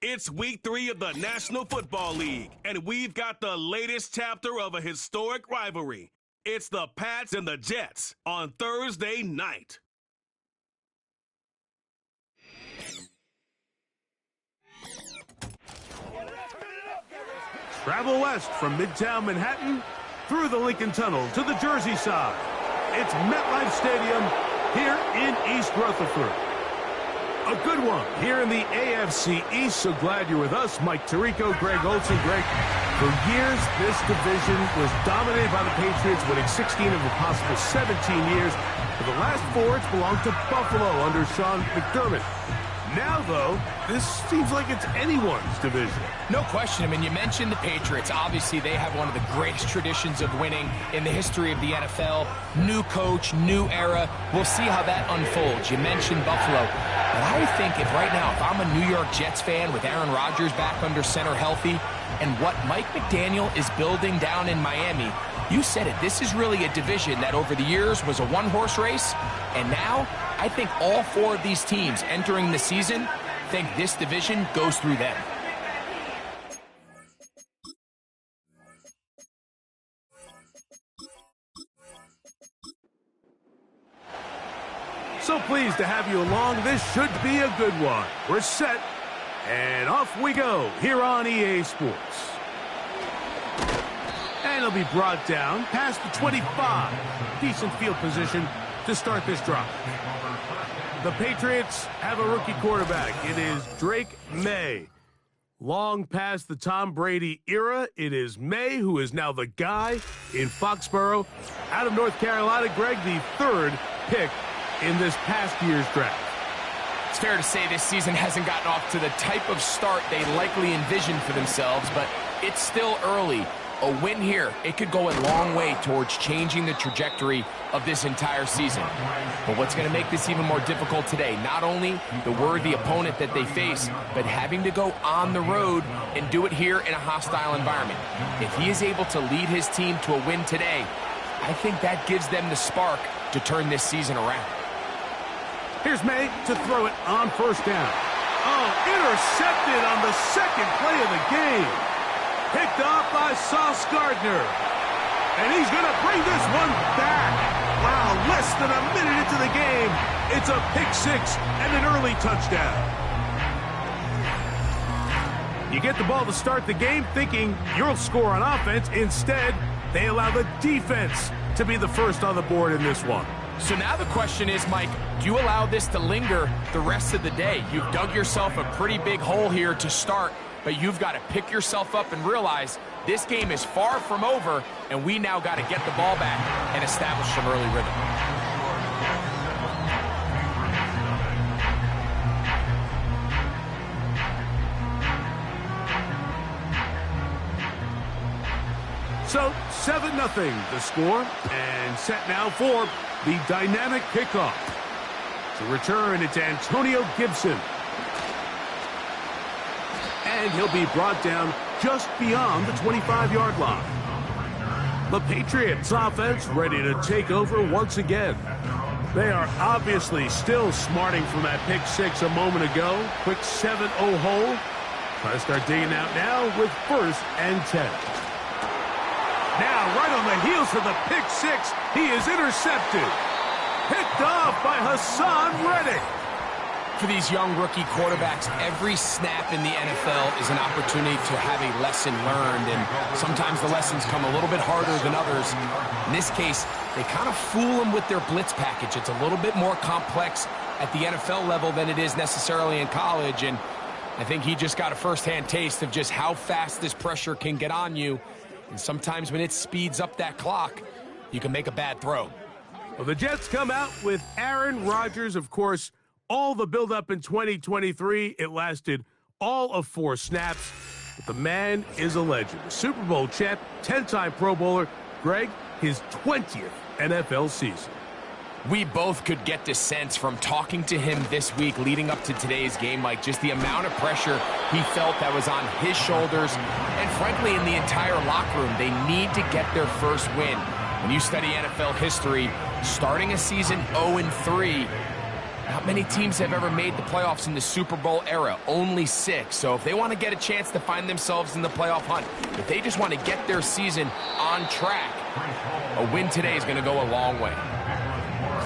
It's week 3 of the National Football League, and we've got the latest chapter of a historic rivalry. It's the Pats and the Jets on Thursday night. Travel west from Midtown Manhattan through the Lincoln Tunnel to the Jersey side. It's MetLife Stadium here in East Rutherford. A good one here in the AFC East. So glad you're with us. Mike Tirico, Greg Olson. Greg, for years, this division was dominated by the Patriots, winning 16 of the possible 17 years. For the last 4, it's belonged to Buffalo under Sean McDermott. Now, though, this seems like it's anyone's division. No question. I mean, you mentioned the Patriots. Obviously, they have one of the greatest traditions of winning in the history of the NFL. New coach, new era. We'll see how that unfolds. You mentioned Buffalo. But I think if I'm a New York Jets fan with Aaron Rodgers back under center healthy, and what Mike McDaniel is building down in Miami, you said it. This is really a division that over the years was a one-horse race, and now I think all 4 of these teams entering the season think this division goes through them. So pleased to have you along. This should be a good one. We're set, and off we go here on EA Sports. And it'll be brought down past the 25. Decent field position to start this drive. The Patriots have a rookie quarterback. It is Drake May. Long past the Tom Brady era, it is May who is now the guy in Foxborough. Out of North Carolina, Greg, the 3rd pick in this past year's draft. It's fair to say this season hasn't gotten off to the type of start they likely envisioned for themselves, but it's still early. A win here, it could go a long way towards changing the trajectory of this entire season. But what's going to make this even more difficult today, not only the worthy opponent that they face, but having to go on the road and do it here in a hostile environment. If he is able to lead his team to a win today, I think that gives them the spark to turn this season around. Here's May to throw it on first down. Oh, intercepted on the second play of the game. Picked off by Sauce Gardner. And he's going to bring this one back. Wow, less than a minute into the game. It's a pick-6 and an early touchdown. You get the ball to start the game thinking you'll score on offense. Instead, they allow the defense to be the first on the board in this one. So now the question is, Mike, do you allow this to linger the rest of the day? You've dug yourself a pretty big hole here to start, but you've got to pick yourself up and realize this game is far from over, and we now got to get the ball back and establish some early rhythm. So 7-0 the score, and set now for the dynamic kickoff. To return, it's Antonio Gibson. And he'll be brought down just beyond the 25-yard line. The Patriots offense ready to take over once again. They are obviously still smarting from that pick-6 a moment ago. Quick 7-0 hole. Try to start digging out now with 1st and 10. Now, right on the heels of the pick-6, he is intercepted. Picked off by Hassan Reddick. For these young rookie quarterbacks, every snap in the NFL is an opportunity to have a lesson learned, and sometimes the lessons come a little bit harder than others. In this case, they kind of fool them with their blitz package. It's a little bit more complex at the NFL level than it is necessarily in college, and I think he just got a first-hand taste of just how fast this pressure can get on you, and sometimes when it speeds up that clock, you can make a bad throw. Well, the Jets come out with Aaron Rodgers, of course. All the build-up in 2023, it lasted all of 4 snaps. But the man is a legend. A Super Bowl champ, 10-time Pro Bowler. Greg, his 20th NFL season. We both could get the sense from talking to him this week leading up to today's game, like just the amount of pressure he felt that was on his shoulders. And frankly, in the entire locker room, they need to get their first win. When you study NFL history, starting a season 0-3, Not many teams have ever made the playoffs in the Super Bowl era, only 6. So if they want to get a chance to find themselves in the playoff hunt, if they just want to get their season on track, a win today is going to go a long way.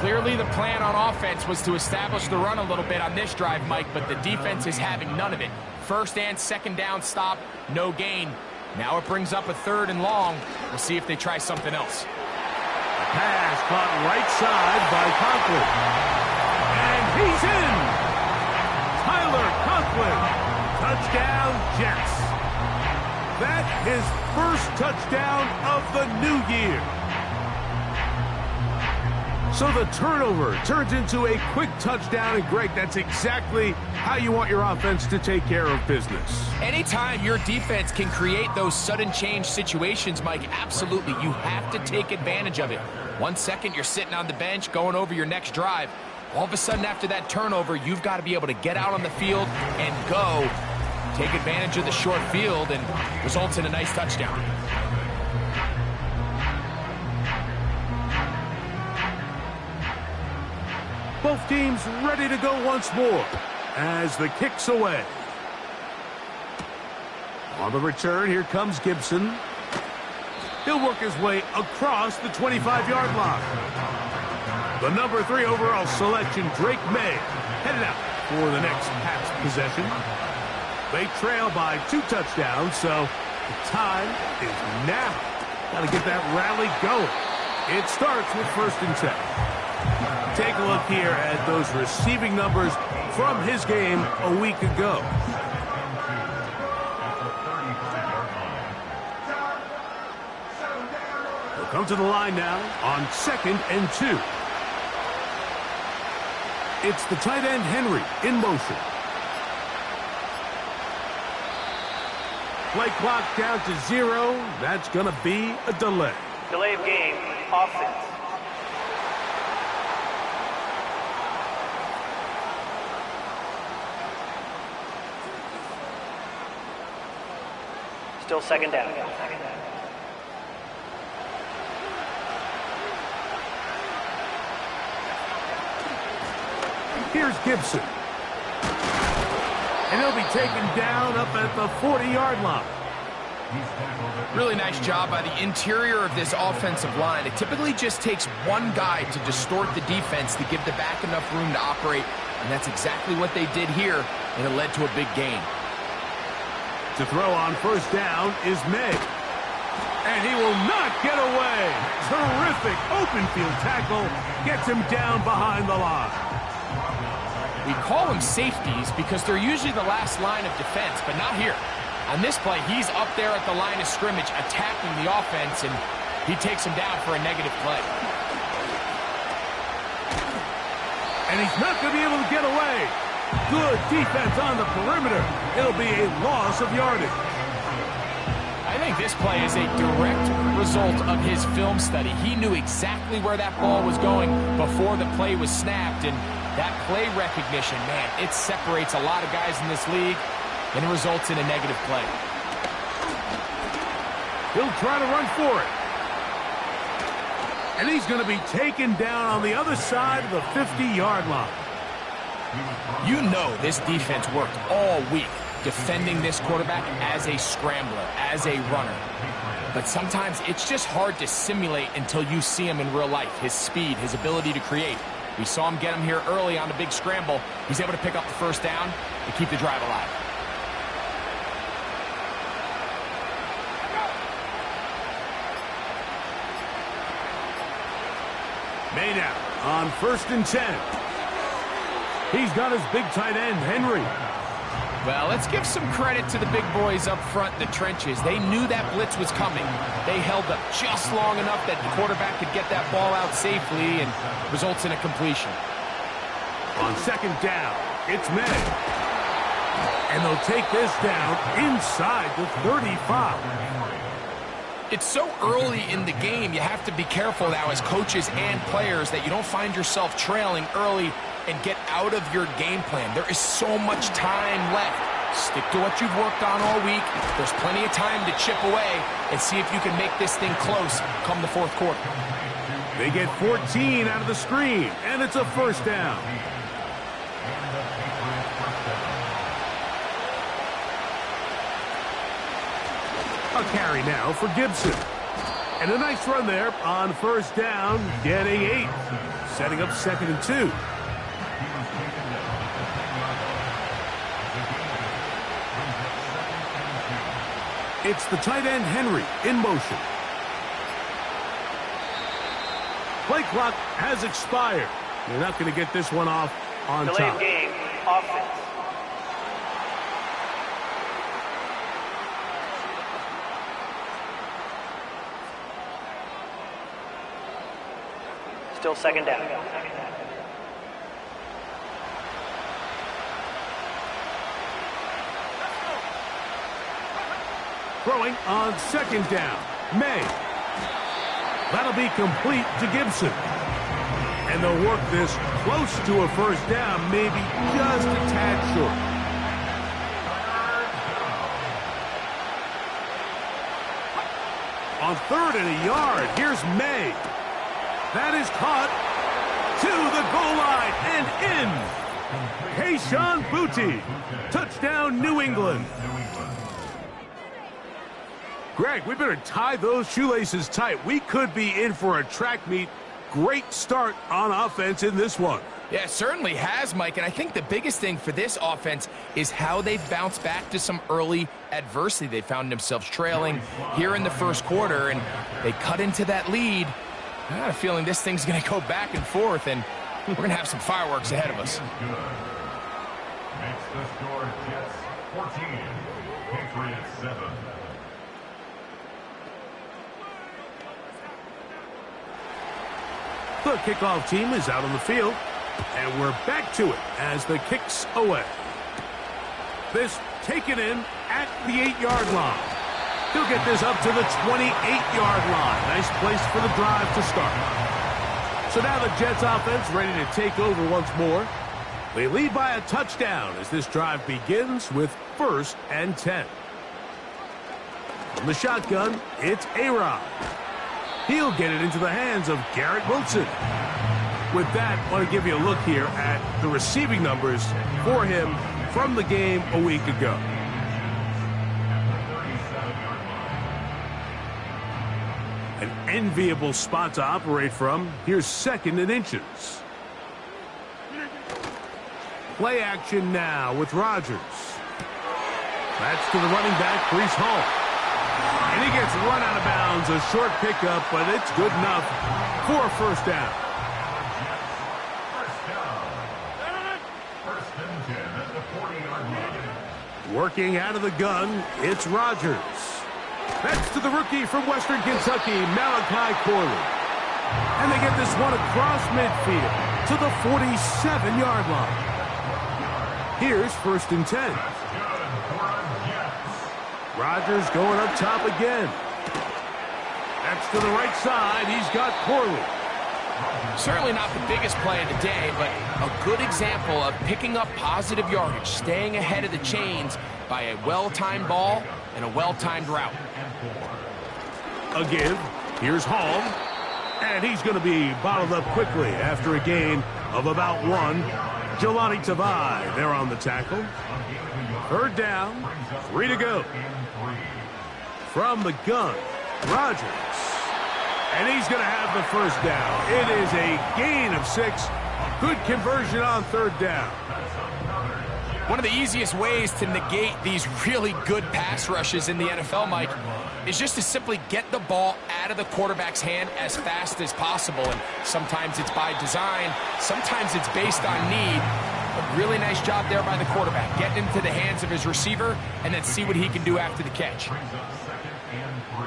Clearly the plan on offense was to establish the run a little bit on this drive, Mike, but the defense is having none of it. First and second down stop, no gain. Now it brings up a 3rd and long. We'll see if they try something else. Pass caught right side by Conklin. And he's in! Tyler Conklin. Touchdown, Jets. That his first touchdown of the new year. So the turnover turns into a quick touchdown, and Greg, that's exactly how you want your offense to take care of business. Anytime your defense can create those sudden change situations, Mike, absolutely, you have to take advantage of it. 1 second, you're sitting on the bench, going over your next drive. All of a sudden, after that turnover, you've got to be able to get out on the field and go. Take advantage of the short field, and results in a nice touchdown. Both teams ready to go once more as the kick's away. On the return, here comes Gibson. He'll work his way across the 25-yard line. The number 3 overall selection, Drake May, headed out for the next Pats possession. They trail by 2 touchdowns, so the time is now. Got to get that rally going. It starts with 1st and 10. Take a look here at those receiving numbers from his game a week ago. He'll come to the line now on 2nd and 2. It's the tight end Henry in motion. Play clock down to 0. That's going to be a delay. Delay of game, offense. Still second down. Here's Gibson. And he'll be taken down up at the 40-yard line. Really nice job by the interior of this offensive line. It typically just takes one guy to distort the defense to give the back enough room to operate, and that's exactly what they did here, and it led to a big gain. To throw on 1st down is May. And he will not get away. Terrific open field tackle. Gets him down behind the line. We call them safeties because they're usually the last line of defense, but not here. On this play, he's up there at the line of scrimmage attacking the offense, and he takes him down for a negative play. And he's not going to be able to get away. Good defense on the perimeter. It'll be a loss of yardage. I think this play is a direct result of his film study. He knew exactly where that ball was going before the play was snapped, and that play recognition, man, it separates a lot of guys in this league, and it results in a negative play. He'll try to run for it. And he's going to be taken down on the other side of the 50-yard line. You know this defense worked all week defending this quarterback as a scrambler, as a runner. But sometimes it's just hard to simulate until you see him in real life. His speed, his ability to create. We saw him get him here early on a big scramble. He's able to pick up the 1st down and keep the drive alive. May now on 1st and 10. He's got his big tight end, Henry. Well, let's give some credit to the big boys up front in the trenches. They knew that blitz was coming. They held up just long enough that the quarterback could get that ball out safely and results in a completion. On 2nd down, it's May. And they'll take this down inside the 35. It's so early in the game, you have to be careful now as coaches and players that you don't find yourself trailing early and get out of your game plan. There is so much time left. Stick to what you've worked on all week. There's plenty of time to chip away and see if you can make this thing close come the 4th quarter. They get 14 out of the screen, and it's a 1st down. A carry now for Gibson. And a nice run there on first down, getting 8. Setting up 2nd and 2. It's the tight end Henry in motion. Play clock has expired. You're not going to get this one off on Delayed top. game, offense. Still 2nd down. Throwing on 2nd down. May. That'll be complete to Gibson. And they'll work this close to a first down, maybe just a tad short. On 3rd and a yard, here's May. That is caught to the goal line and in. Kayshon Boutte. Touchdown, New England. Greg, we better tie those shoelaces tight. We could be in for a track meet. Great start on offense in this one. Yeah, it certainly has, Mike, and I think the biggest thing for this offense is how they've bounced back to some early adversity. They found themselves trailing here in the first quarter, and they cut into that lead. I have a feeling this thing's going to go back and forth, and we're going to have some fireworks ahead of us. Makes the score Jets 14, Patriots 7. The kickoff team is out on the field, and we're back to it as the kick's away. This taken in at the 8-yard line. He'll get this up to the 28-yard line. Nice place for the drive to start. So now the Jets offense ready to take over once more. They lead by a touchdown as this drive begins with 1st and 10. From the shotgun, it's A-Rod. He'll get it into the hands of Garrett Wilson. With that, I want to give you a look here at the receiving numbers for him from the game a week ago. An enviable spot to operate from. Here's 2nd and inches. Play action now with Rodgers. That's to the running back, Breece Hall. And he gets run out of bounds. A short pickup, but it's good enough for a first down. First and 10 at the 40-yard line. Working out of the gun, it's Rodgers. That's to the rookie from Western Kentucky, Malachi Corley. And they get this one across midfield to the 47-yard line. Here's 1st and 10. Rodgers going up top again. That's to the right side. He's got Corley. Certainly not the biggest play of the day, but a good example of picking up positive yardage, staying ahead of the chains by a well-timed ball and a well-timed route. A give. Here's Hall. And he's going to be bottled up quickly after a gain of about 1. Jelani Tavai there on the tackle. 3rd down. 3 to go. From the gun, Rodgers. And he's going to have the first down. It is a gain of 6. Good conversion on 3rd down. One of the easiest ways to negate these really good pass rushes in the NFL, Mike, is just to simply get the ball out of the quarterback's hand as fast as possible. And sometimes it's by design, sometimes it's based on need. But really nice job there by the quarterback. Get into the hands of his receiver and then see what he can do after the catch. Brings up 2nd and 3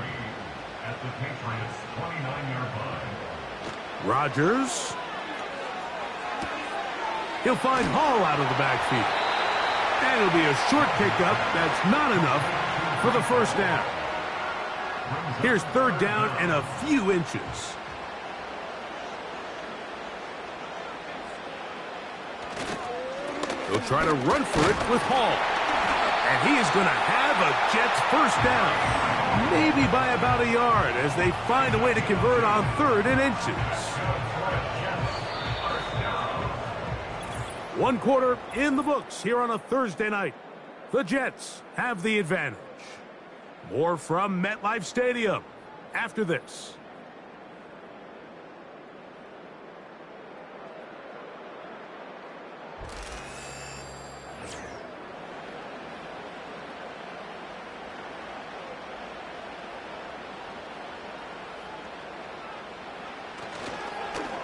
at the Patriots 29-yard line. Rodgers. He'll find Hall out of the backfield. And it'll be a short pickup. That's not enough for the first down. Here's 3rd down and a few inches. He'll try to run for it with Hall. And he is going to have a Jets first down. Maybe by about a yard as they find a way to convert on 3rd and inches. 1 quarter in the books here on a Thursday night. The Jets have the advantage. More from MetLife Stadium after this.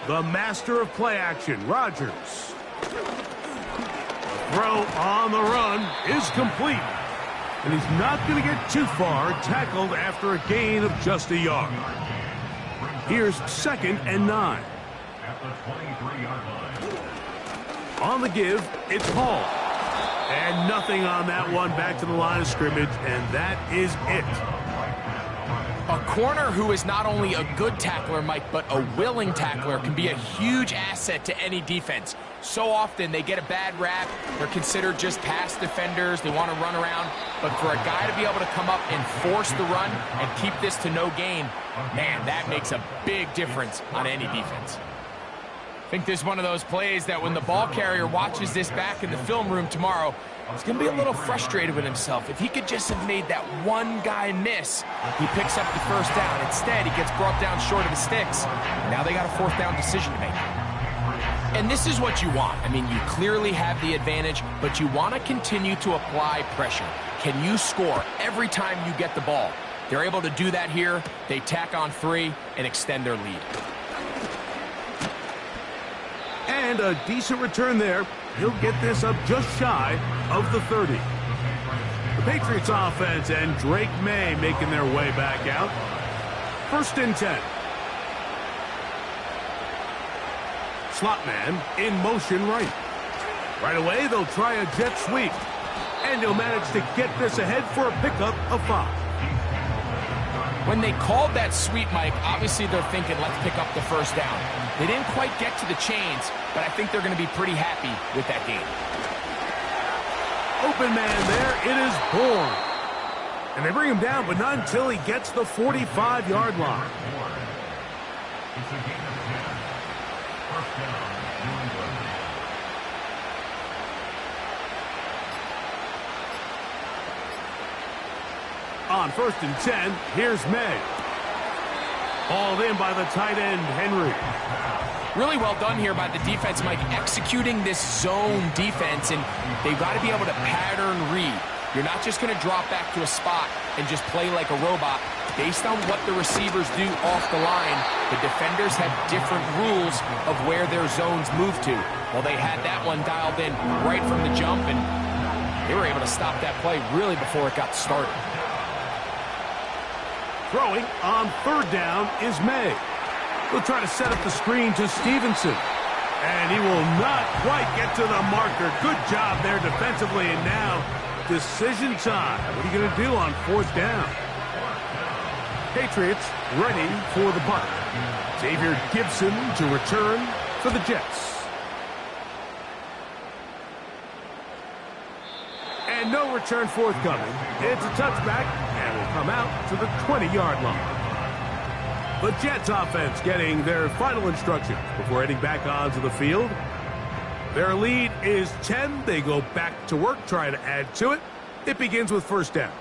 The master of play action, Rodgers. Throw on the run is complete. And he's not going to get too far, tackled after a gain of just a yard. Here's 2nd and 9. At the 23-yard line. On the give, it's Hall. And nothing on that one, back to the line of scrimmage, and that is it. A corner who is not only a good tackler, Mike, but a willing tackler can be a huge asset to any defense. So often they get a bad rap. They're considered just pass defenders. They want to run around. But for a guy to be able to come up and force the run and keep this to no gain, man, that makes a big difference on any defense. I think this is one of those plays that when the ball carrier watches this back in the film room tomorrow, he's going to be a little frustrated with himself. If he could just have made that one guy miss, he picks up the first down. Instead, he gets brought down short of his sticks. Now they got a 4th down decision to make. And this is what you want. I mean, you clearly have the advantage, but you want to continue to apply pressure. Can you score every time you get the ball? They're able to do that here. They tack on 3 and extend their lead. And a decent return there. He'll get this up just shy of the 30. The Patriots offense and Drake May making their way back out. 1st and 10. Slot man in motion right. Right away, they'll try a jet sweep. And he'll manage to get this ahead for a pickup of 5. When they called that sweep, Mike, obviously they're thinking, let's pick up the first down. They didn't quite get to the chains, but I think they're going to be pretty happy with that game. Open man there, it is Bourne. And they bring him down, but not until he gets the 45-yard line. It's a gain of 10. First down, New England. On 1st and 10, here's May. Hauled in by the tight end, Henry. Really well done here by the defense, Mike, executing this zone defense, and they've got to be able to pattern read. You're not just going to drop back to a spot and just play like a robot. Based on what the receivers do off the line, the defenders have different rules of where their zones move to. Well, they had that one dialed in right from the jump, and they were able to stop that play really before it got started. Throwing on 3rd down is May. He'll try to set up the screen to Stevenson. And he will not quite get to the marker. Good job there defensively. And now, decision time. What are you going to do on 4th down? Patriots ready for the punt. Xavier Gibson to return for the Jets. And no return forthcoming. It's a touchback, and will come out to the 20-yard line. The Jets offense getting their final instructions before heading back onto the field. Their lead is 10. They go back to work, trying to add to it. It begins with 1st down.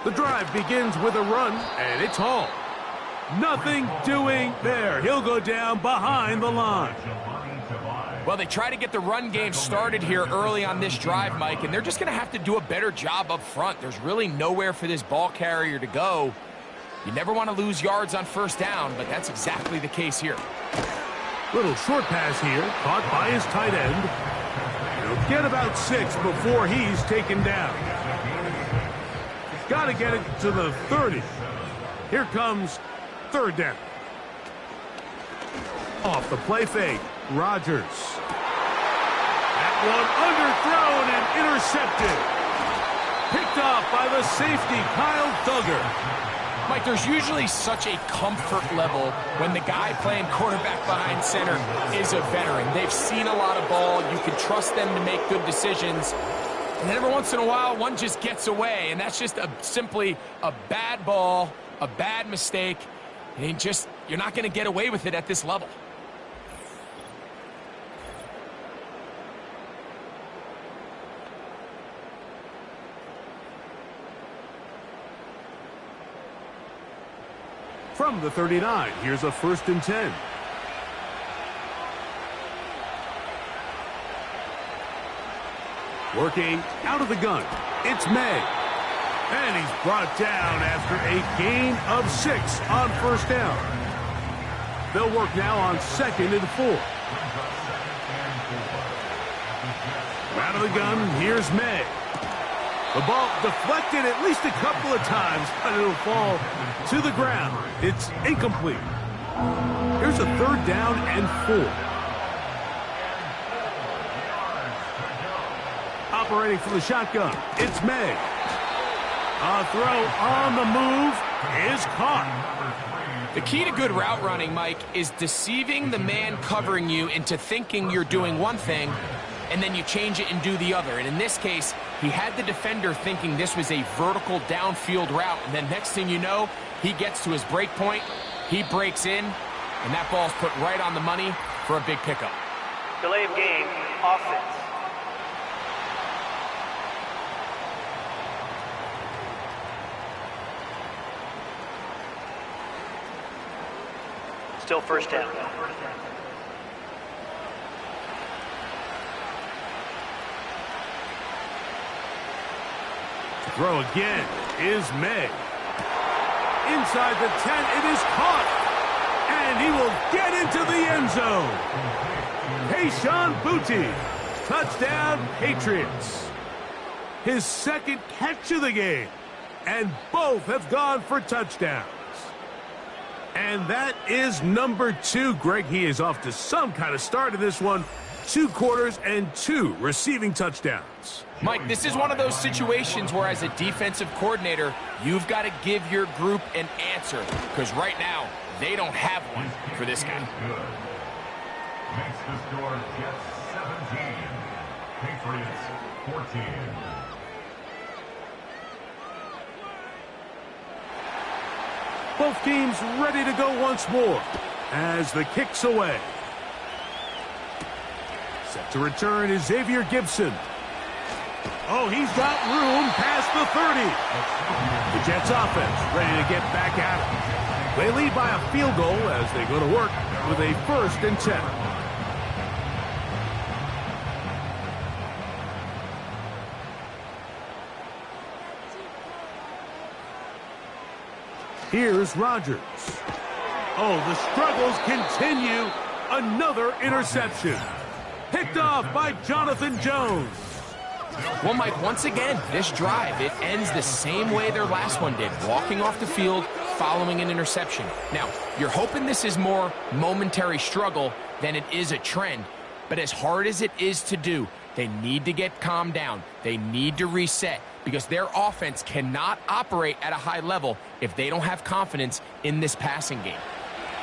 The drive begins with a run, and it's Hall. Nothing doing there. He'll go down behind the line. Well, they try to get the run game started here early on this drive, Mike, and they're just going to have to do a better job up front. There's really nowhere for this ball carrier to go. You never want to lose yards on 1st down, but that's exactly the case here. Little short pass here, caught by his tight end. He'll get about 6 before he's taken down. Got to get it to the 30. Here comes 3rd down. Off the play fake, Rodgers. That one underthrown and intercepted. Picked off by the safety, Kyle Duggar. Mike, there's usually such a comfort level when the guy playing quarterback behind center is a veteran. They've seen a lot of ball. You can trust them to make good decisions. And then every once in a while, one just gets away, and that's just simply a bad ball, a bad mistake, and you're not going to get away with it at this level. from the 39. Here's a 1st and 10. Working out of the gun, it's May. And he's brought down after a gain of 6 on 1st down. They'll work now on 2nd and 4. Out of the gun, here's May. The ball deflected at least a couple of times, but it'll fall to the ground. It's incomplete. Here's a 3rd down and 4. Operating from the shotgun, it's May. A throw on the move is caught. The key to good route running, Mike, is deceiving the man covering you into thinking you're doing one thing, and then you change it and do the other. And in this case, he had the defender thinking this was a vertical downfield route, and then next thing you know, he gets to his break point, he breaks in, and that ball's put right on the money for a big pickup. Delay of game, offense. Still 1st down. Throw again is May. Inside the 10, it is caught. And he will get into the end zone. Payshawn Booty, touchdown Patriots. His 2nd catch of the game. And both have gone for touchdowns. And that is number 2. Greg, he is off to some kind of start in this one. 2 quarters and 2 receiving touchdowns. Mike, this is one of those situations where as a defensive coordinator, you've got to give your group an answer. Because right now, they don't have one for this guy. Makes the score Jets 17, Patriots 14. Both teams ready to go once more as the kick's away. Set to return is Xavier Gibson. Oh, he's got room past the 30. The Jets offense ready to get back at it. They lead by a field goal as they go to work with a 1st and 10. Here's Rodgers. Oh, the struggles continue. Another interception. Picked off by Jonathan Jones. Well, Mike, once again, this drive, it ends the same way their last one did, walking off the field, following an interception. Now, you're hoping this is more momentary struggle than it is a trend, but as hard as it is to do, they need to get calmed down. They need to reset because their offense cannot operate at a high level if they don't have confidence in this passing game.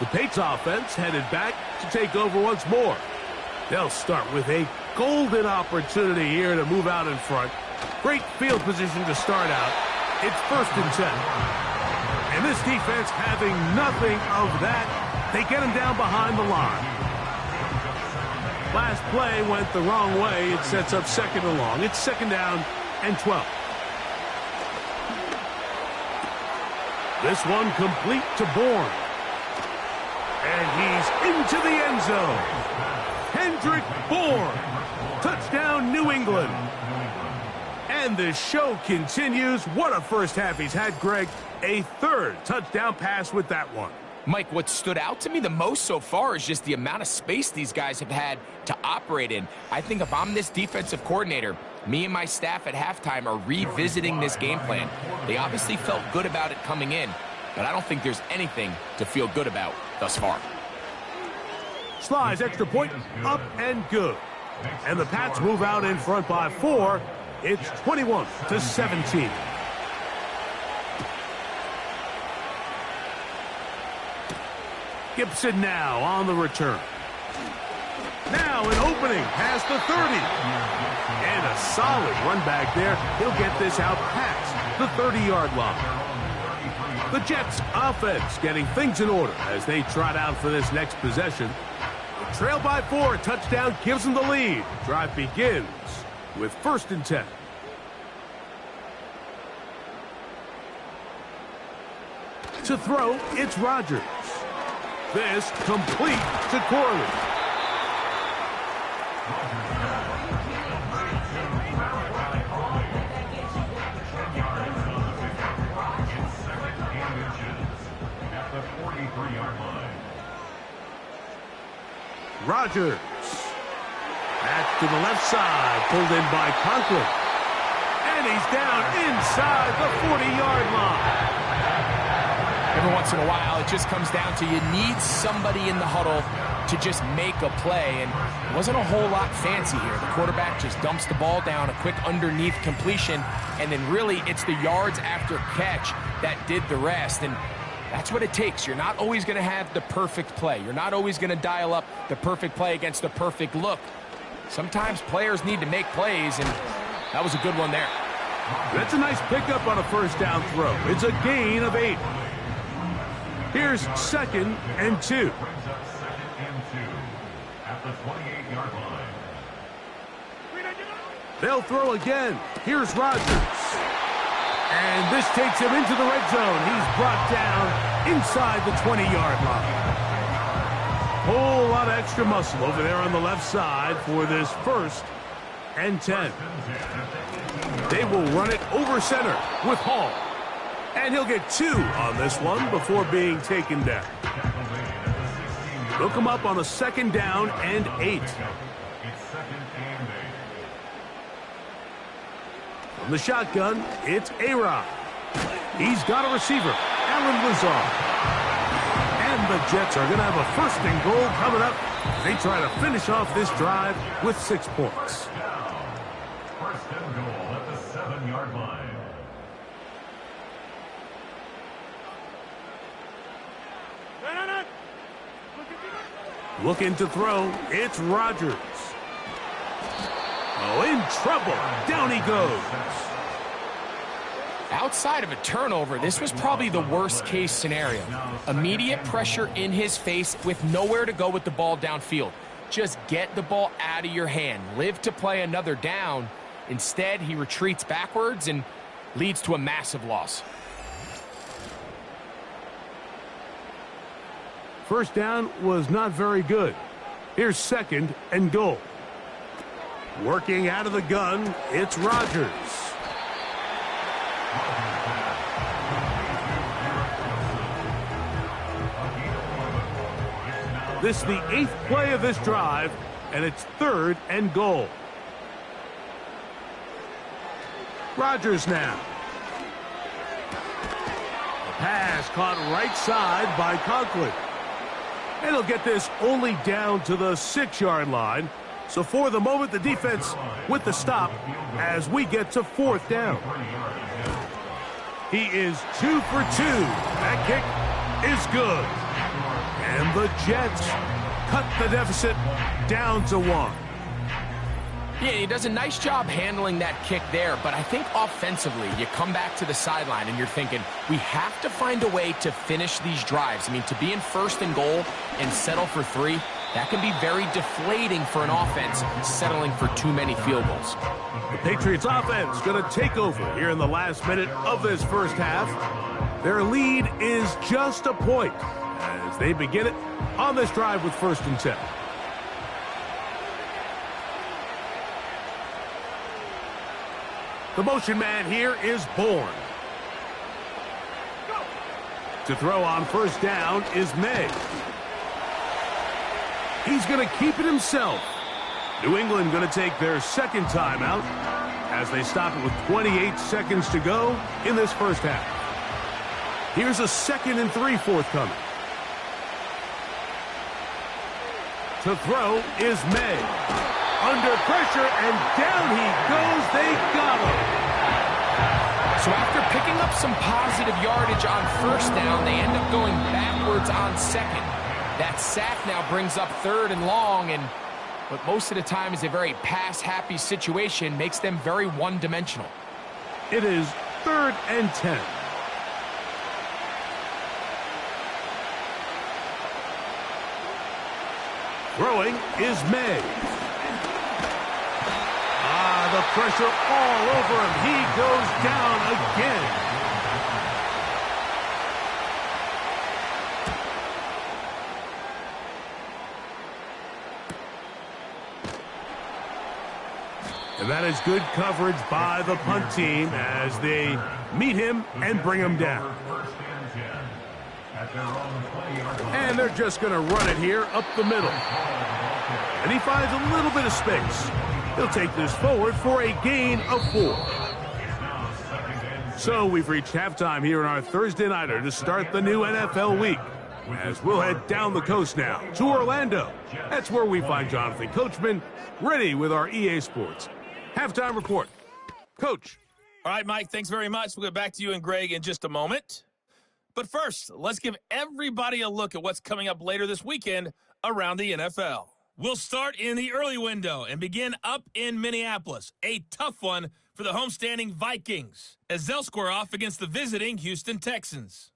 The Patriots offense headed back to take over once more. They'll start with a golden opportunity here to move out in front. Great field position to start out. It's 1st and 10. And this defense having nothing of that, they get him down behind the line. Last play went the wrong way. It sets up 2nd and long. It's 2nd down and 12. This one complete to Bourne. And he's into the end zone. Kendrick Bourne. Touchdown, New England. And the show continues. What a first half he's had, Greg. A 3rd touchdown pass with that one. Mike, what stood out to me the most so far is just the amount of space these guys have had to operate in. I think if I'm this defensive coordinator, me and my staff at halftime are revisiting this game plan. They obviously felt good about it coming in, but I don't think there's anything to feel good about thus far. Slides extra point, up and good. And the Pats move out in front by 4. It's 21-17. Gibson now on the return. Now an opening past the 30. And a solid run back there. He'll get this out past the 30-yard line. The Jets offense getting things in order as they trot out for this next possession. The trail by 4. Touchdown gives them the lead. Drive begins with 1st and 10. To throw, it's Rodgers. This complete to Corley. At the 43-yard line. Rodgers. Back to the left side, pulled in by Conklin. And he's down inside the 40-yard line. Every once in a while, it just comes down to you need somebody in the huddle to just make a play, and it wasn't a whole lot fancy here. The quarterback just dumps the ball down, a quick underneath completion, and then really it's the yards after catch that did the rest, and that's what it takes. You're not always going to have the perfect play. You're not always going to dial up the perfect play against the perfect look. Sometimes players need to make plays, and that was a good one there. That's a nice pickup on a first down throw. It's a gain of 8. Here's 2nd and 2. Brings up 2nd and 2 at the 28-yard line. They'll throw again. Here's Rodgers. And this takes him into the red zone. He's brought down inside the 20-yard line. Whole lot of extra muscle over there on the left side for this 1st and 10. They will run it over center with Hall. And he'll get 2 on this one before being taken down. They'll come up on a 2nd down and 8. It's 2nd and 8. From the shotgun, it's A-Rod. He's got a receiver, Alan Lazard. And the Jets are going to have a 1st and goal coming up. They try to finish off this drive with 6 points. 1st and goal at the 7-yard line. Looking to throw, it's Rodgers. Oh, in trouble. Down he goes. Outside of a turnover, this was probably the worst-case scenario. Immediate pressure in his face with nowhere to go with the ball downfield. Just get the ball out of your hand. Live to play another down. Instead, he retreats backwards and leads to a massive loss. First down was not very good. Here's 2nd and goal. Working out of the gun, it's Rodgers. This is the 8th play of this drive, and it's 3rd and goal. Rodgers now. The pass caught right side by Conklin. And he'll get this only down to the 6-yard line. So for the moment, the defense with the stop as we get to 4th down. He is 2 for 2. That kick is good. And the Jets cut the deficit down to 1. Yeah, he does a nice job handling that kick there, but I think offensively, you come back to the sideline and you're thinking, we have to find a way to finish these drives. I mean, to be in 1st and goal and settle for 3, that can be very deflating for an offense settling for too many field goals. The Patriots offense going to take over here in the last minute of this first half. Their lead is just a point as they begin it on this drive with 1st and 10. The motion man here is Bourne. To throw on 1st down is May. He's going to keep it himself. New England going to take their 2nd timeout as they stop it with 28 seconds to go in this first half. Here's a 2nd and 3 forthcoming. To throw is May. Under pressure, and down he goes. They got him. So after picking up some positive yardage on 1st down, they end up going backwards on 2nd. That sack now brings up 3rd and long, and what most of the time is a very pass-happy situation makes them very one-dimensional. It is 3rd and 10. Throwing is May. The pressure all over him. He goes down again. And that is good coverage by the punt team as they meet him and bring him down. And they're just going to run it here up the middle. And he finds a little bit of space. He'll take this forward for a gain of 4. So we've reached halftime here in our Thursday Nighter to start the new NFL week. As we'll head down the coast now to Orlando. That's where we find Jonathan Coachman ready with our EA Sports halftime report. Coach. All right, Mike, thanks very much. We'll get back to you and Greg in just a moment. But first, let's give everybody a look at what's coming up later this weekend around the NFL. We'll start in the early window and begin up in Minneapolis. A tough one for the homestanding Vikings as they'll square off against the visiting Houston Texans.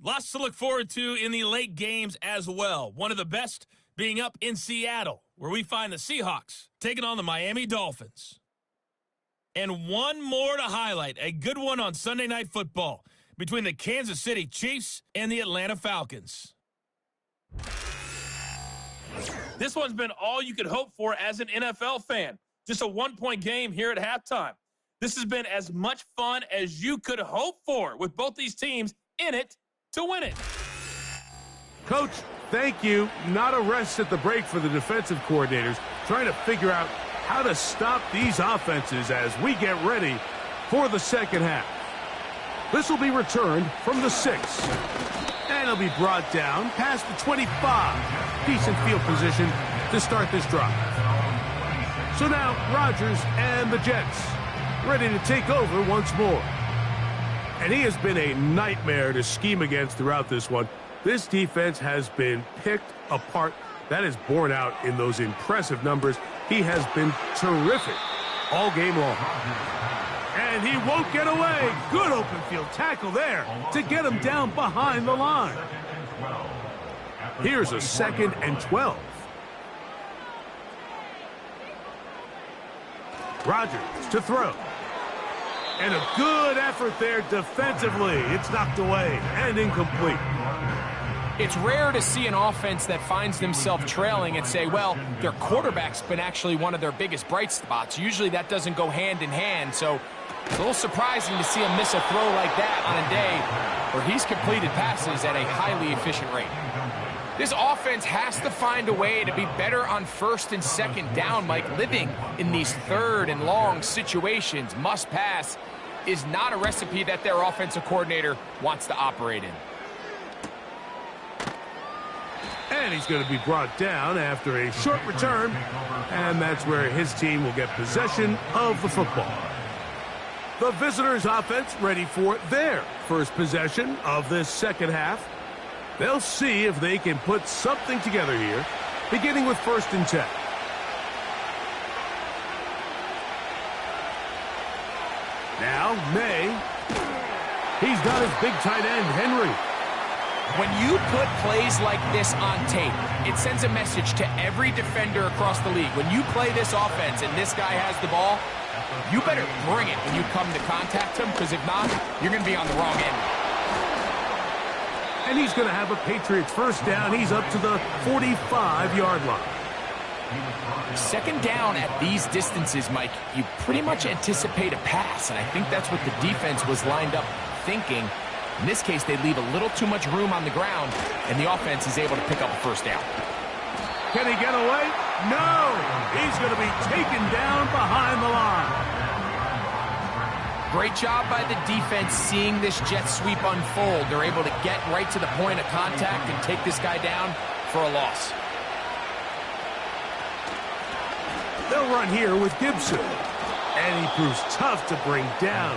Lots to look forward to in the late games as well. One of the best being up in Seattle, where we find the Seahawks taking on the Miami Dolphins. And one more to highlight, a good one on Sunday Night Football between the Kansas City Chiefs and the Atlanta Falcons. This one's been all you could hope for as an NFL fan. Just a one-point game here at halftime. This has been as much fun as you could hope for with both these teams in it to win it. Coach, thank you. Not a rest at the break for the defensive coordinators, trying to figure out how to stop these offenses as we get ready for the second half. This will be returned from the 6. And it'll be brought down past the 25. Decent field position to start this drive. So now Rodgers and the Jets ready to take over once more. And he has been a nightmare to scheme against throughout this one. This defense has been picked apart. That is borne out in those impressive numbers. He has been terrific all game long. And he won't get away. Good open field tackle there to get him down behind the line. Here's a 2nd and 12. Rodgers to throw. And a good effort there defensively. It's knocked away and incomplete. It's rare to see an offense that finds themselves trailing and say, well, their quarterback's been actually one of their biggest bright spots. Usually that doesn't go hand in hand, so it's a little surprising to see him miss a throw like that on a day where he's completed passes at a highly efficient rate. This offense has to find a way to be better on 1st and 2nd down, Mike. Living in these 3rd and long situations, must pass, is not a recipe that their offensive coordinator wants to operate in. And he's going to be brought down after a short return, and that's where his team will get possession of the football. The visitors' offense ready for their first possession of this second half. They'll see if they can put something together here, beginning with 1st and 10. Now, May. He's got his big tight end, Henry. When you put plays like this on tape, it sends a message to every defender across the league. When you play this offense and this guy has the ball, you better bring it when you come to contact him, because if not, you're going to be on the wrong end. And he's going to have a Patriots first down. He's up to the 45-yard line. 2nd down at these distances, Mike, you pretty much anticipate a pass, and I think that's what the defense was lined up thinking. In this case, they leave a little too much room on the ground, and the offense is able to pick up a first down. Can he get away? No! He's going to be taken down behind the line. Great job by the defense seeing this jet sweep unfold. They're able to get right to the point of contact and take this guy down for a loss. They'll run here with Gibson. And he proves tough to bring down.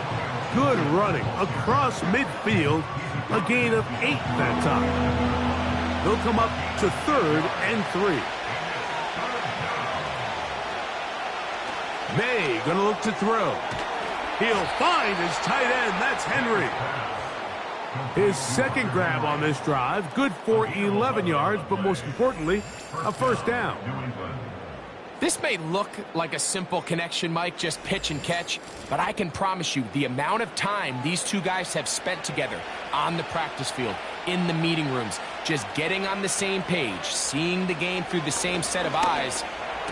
Good running across midfield. A gain of 8 that time. They'll come up to 3rd and 3. May gonna look to throw. He'll find his tight end. That's Henry. His 2nd grab on this drive. Good for 11 yards, but most importantly, a first down. This may look like a simple connection, Mike, just pitch and catch, but I can promise you the amount of time these two guys have spent together on the practice field, in the meeting rooms, just getting on the same page, seeing the game through the same set of eyes,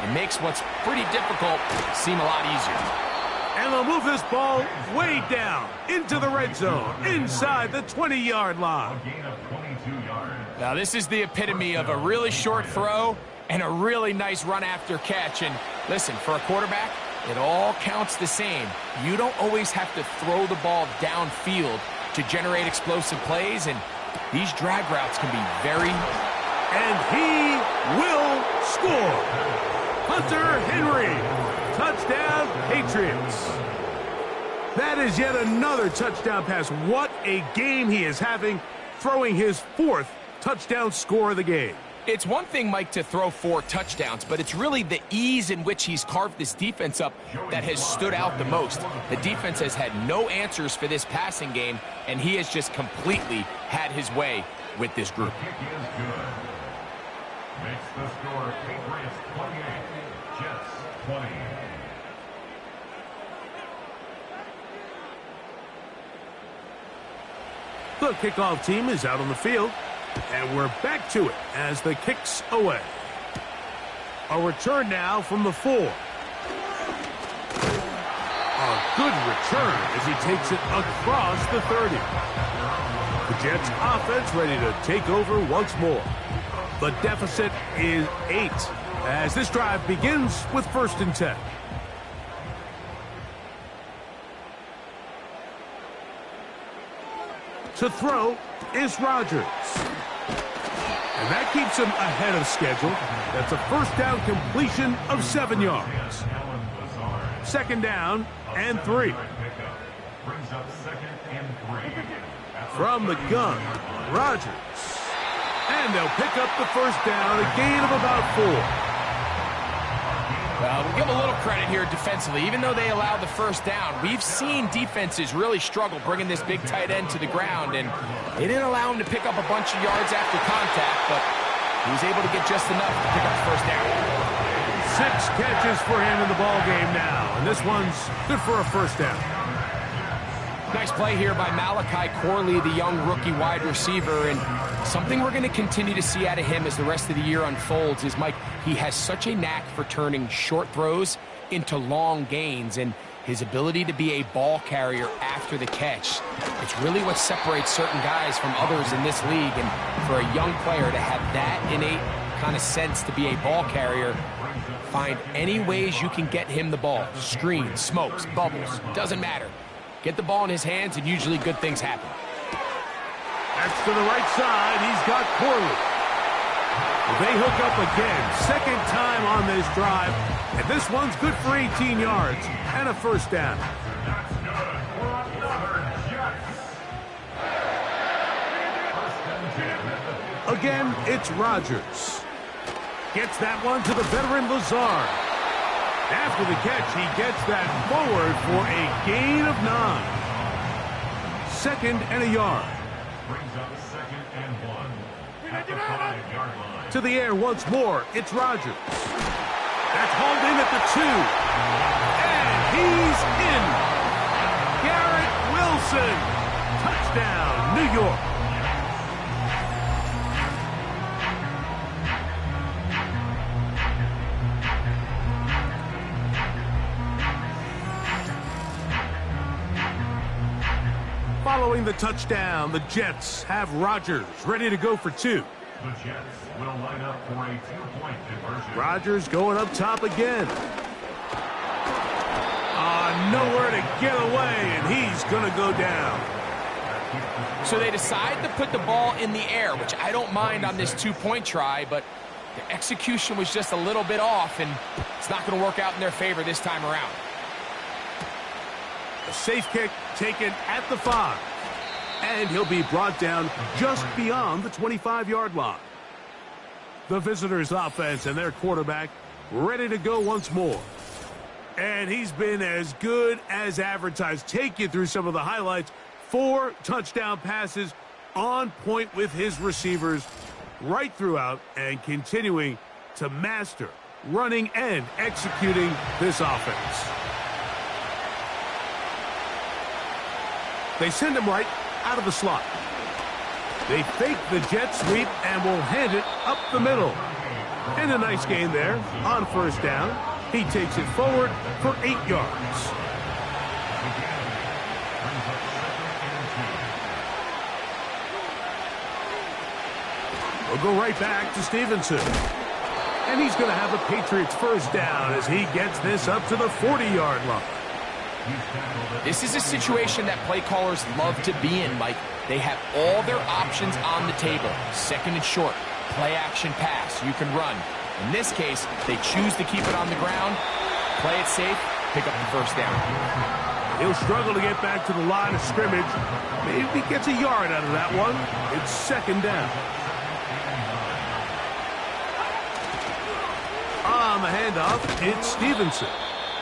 It makes what's pretty difficult seem a lot easier. And they'll move this ball way down into the red zone, inside the 20-yard line. A gain of 22 yards. Now, this is the epitome of a really short throw and a really nice run after catch. And listen, for a quarterback, it all counts the same. You don't always have to throw the ball downfield to generate explosive plays, and these drag routes can be very... And he will score. Hunter Henry, touchdown Patriots. That is yet another touchdown pass. What a game he is having, throwing his 4th touchdown score of the game. It's one thing, Mike, to throw 4 touchdowns, but it's really the ease in which he's carved this defense up that has stood out the most. The defense has had no answers for this passing game, and he has just completely had his way with this group. Kick is good. Makes the score Patriots 28, Jets 20. The kickoff team is out on the field, and we're back to it as the kick's away. A return now from the 4. A good return as he takes it across the 30. The Jets offense ready to take over once more. The deficit is 8 as this drive begins with 1st and 10. To throw is Rodgers. And that keeps him ahead of schedule. That's a 1st down completion of 7 yards. 2nd down and 3. Brings up 2nd and 3. From the gun, Rodgers. And they'll pick up the 1st down, a gain of about 4. We'll give a little credit here defensively. Even though they allowed the 1st down, we've seen defenses really struggle bringing this big tight end to the ground, and they didn't allow him to pick up a bunch of yards after contact, but he was able to get just enough to pick up the 1st down. 6 catches for him in the ball game now, and this one's good for a 1st down. Nice play here by Malachi Corley, the young rookie wide receiver, and something we're going to continue to see out of him as the rest of the year unfolds is, Mike, he has such a knack for turning short throws into long gains, and his ability to be a ball carrier after the catch. It's really what separates certain guys from others in this league, and for a young player to have that innate kind of sense to be a ball carrier, find any ways you can get him the ball. Screens, smokes, bubbles, doesn't matter. Get the ball in his hands, and usually good things happen. That's to the right side. He's got Corley. They hook up again. 2nd time on this drive. And this one's good for 18 yards and a 1st down. That's good for another Jets. 1st and 10. Again, it's Rodgers. Gets that one to the veteran Lazard. After the catch, he gets that forward for a gain of 9. 2nd and a yard. Brings up 2nd and 1 at the 5-yard line. To the air once more, it's Rodgers. That's hauled in at the 2. And he's in. Garrett Wilson. Touchdown, New York. Following the touchdown, the Jets have Rodgers ready to go for 2. The Jets will line up for a 2-point conversion. Rodgers going up top again. Nowhere to get away, and he's going to go down. So they decide to put the ball in the air, which I don't mind on this 2-point try, but the execution was just a little bit off, and it's not going to work out in their favor this time around. A safe kick taken at the 5. And he'll be brought down just beyond the 25-yard line. The visitors' offense and their quarterback ready to go once more. And he's been as good as advertised. Take you through some of the highlights. 4 touchdown passes on point with his receivers right throughout, and continuing to master running and executing this offense. They send him right out of the slot. They fake the jet sweep and will hand it up the middle. And a nice gain there on first down. He takes it forward for 8 yards. We'll go right back to Stevenson. And he's going to have a Patriots first down as he gets this up to the 40-yard line. This is a situation that play callers love to be in, Mike. They have all their options on the table. Second and short, play action pass, you can run. In this case, they choose to keep it on the ground, play it safe, pick up the first down. He'll struggle to get back to the line of scrimmage. Maybe he gets a yard out of that one. It's second down. On the handoff, it's Stevenson.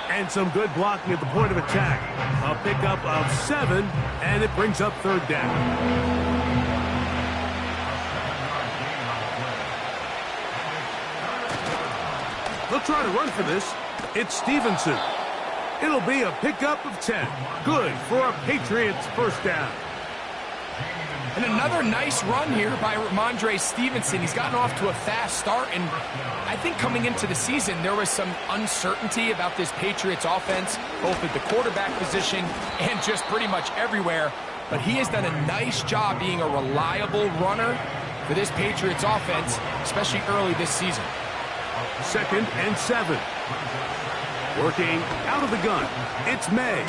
And some good blocking at the point of attack. A pickup of 7, and it brings up third down. They'll try to run for this. It's Stevenson. It'll be a pickup of 10. Good for a Patriots first down. And another nice run here by Ramondre Stevenson. He's gotten off to a fast start, and I think coming into the season, there was some uncertainty about this Patriots offense, both at the quarterback position and just pretty much everywhere. But he has done a nice job being a reliable runner for this Patriots offense, especially early this season. Second and 7. Working out of the gun, it's May.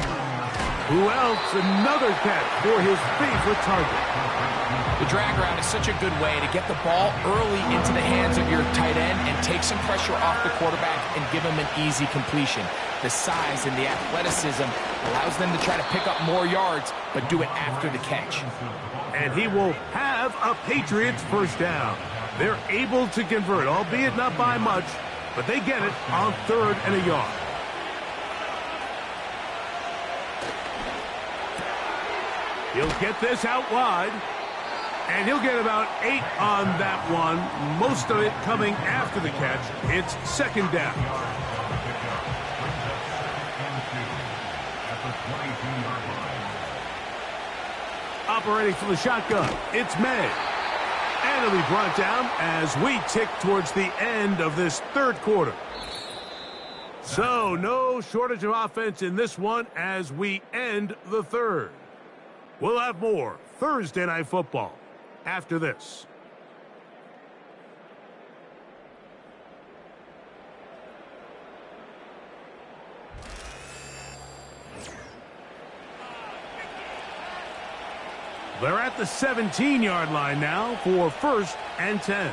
Who else? Another catch for his favorite target. The drag route is such a good way to get the ball early into the hands of your tight end and take some pressure off the quarterback and give him an easy completion. The size and the athleticism allows them to try to pick up more yards, but do it after the catch. And he will have a Patriots first down. They're able to convert, albeit not by much, but they get it on 3rd and a yard. He'll get this out wide, and he'll get about 8 on that one, most of it coming after the catch. It's second down. Operating from the shotgun, it's May. And it'll be brought down as we tick towards the end of this third quarter. So, no shortage of offense in this one as we end the third. We'll have more Thursday Night Football after this. They're at the 17-yard line now for 1st and 10.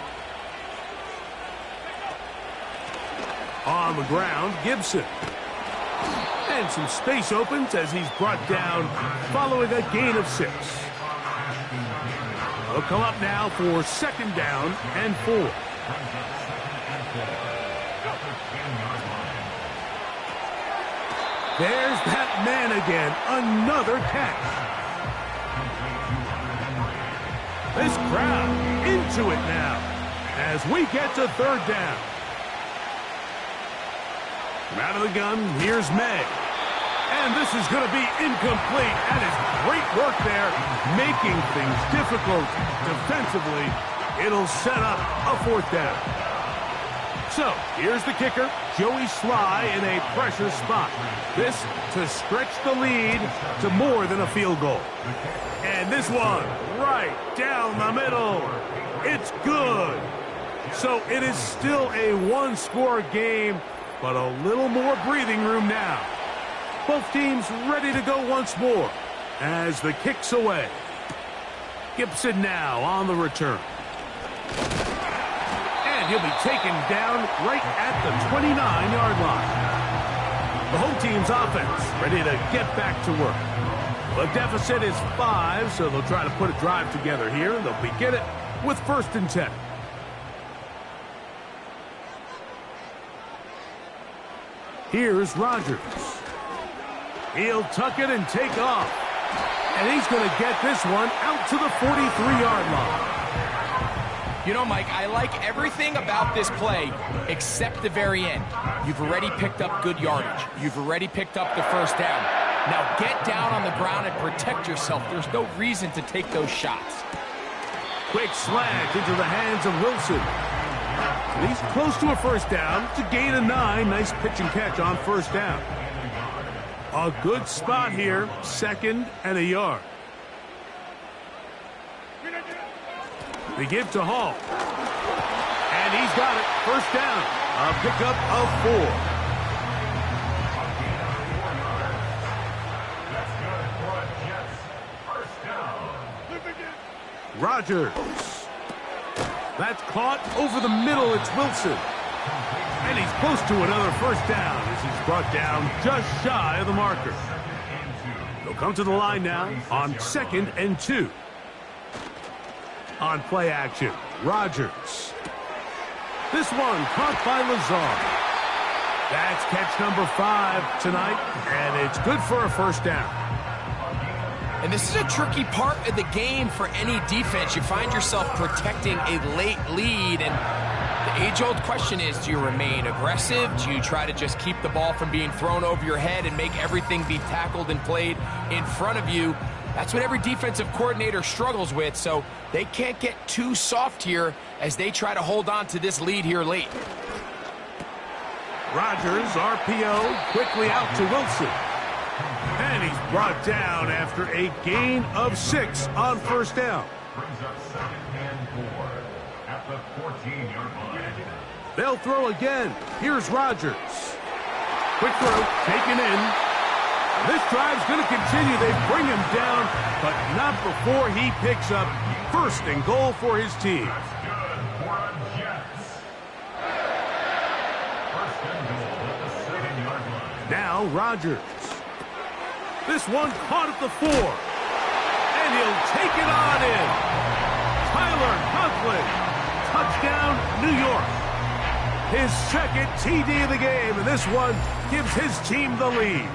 On the ground, Gibson. And some space opens as he's brought down following a gain of 6. They'll come up now for 2nd down and 4. There's that man again. Another catch. This crowd into it now as we get to 3rd down. From out of the gun, here's May. And this is going to be incomplete. That is great work there, making things difficult defensively. It'll set up a 4th down. So, here's the kicker, Joey Sly in a pressure spot. This to stretch the lead to more than a field goal. And this one, right down the middle. It's good. So it is still a one-score game, but a little more breathing room now. Both teams ready to go once more as the kick's away. Gibson now on the return. And he'll be taken down right at the 29-yard line. The home team's offense ready to get back to work. The deficit is 5, so they'll try to put a drive together here. They'll begin it with 1st and 10. Here's Rodgers. He'll tuck it and take off. And he's going to get this one out to the 43-yard line. You know, Mike, I like everything about this play except the very end. You've already picked up good yardage. You've already picked up the first down. Now get down on the ground and protect yourself. There's no reason to take those shots. Quick slant into the hands of Wilson. And he's close to a first down. It's a gain of 9. Nice pitch and catch on first down. A good spot here. 2nd and a yard. They give to Hall. And he's got it. First down. A pickup of 4. Rodgers. That's caught over the middle. It's Wilson. And he's close to another first down as he's brought down just shy of the marker. They'll come to the line now on 2nd and 2. On play action, Rodgers. This one caught by Lazard. That's catch number 5 tonight, and it's good for a first down. And this is a tricky part of the game for any defense. You find yourself protecting a late lead, and the age-old question is, do you remain aggressive? Do you try to just keep the ball from being thrown over your head and make everything be tackled and played in front of you? That's what every defensive coordinator struggles with, so they can't get too soft here as they try to hold on to this lead here late. Rodgers, RPO, quickly out to Wilson. And he's brought down after a gain of 6 on first down. Brings up 2nd and 4 at the 14-yard line. They'll throw again. Here's Rodgers. Quick throw, taken in. This drive's going to continue. They bring him down, but not before he picks up 1st and goal for his team. That's good for the Jets. 1st and goal at the 7-yard line. Now Rodgers. This one caught at the 4. And he'll take it on in. Tyler Conklin. Touchdown, New York. His 2nd TD of the game, and this one gives his team the lead.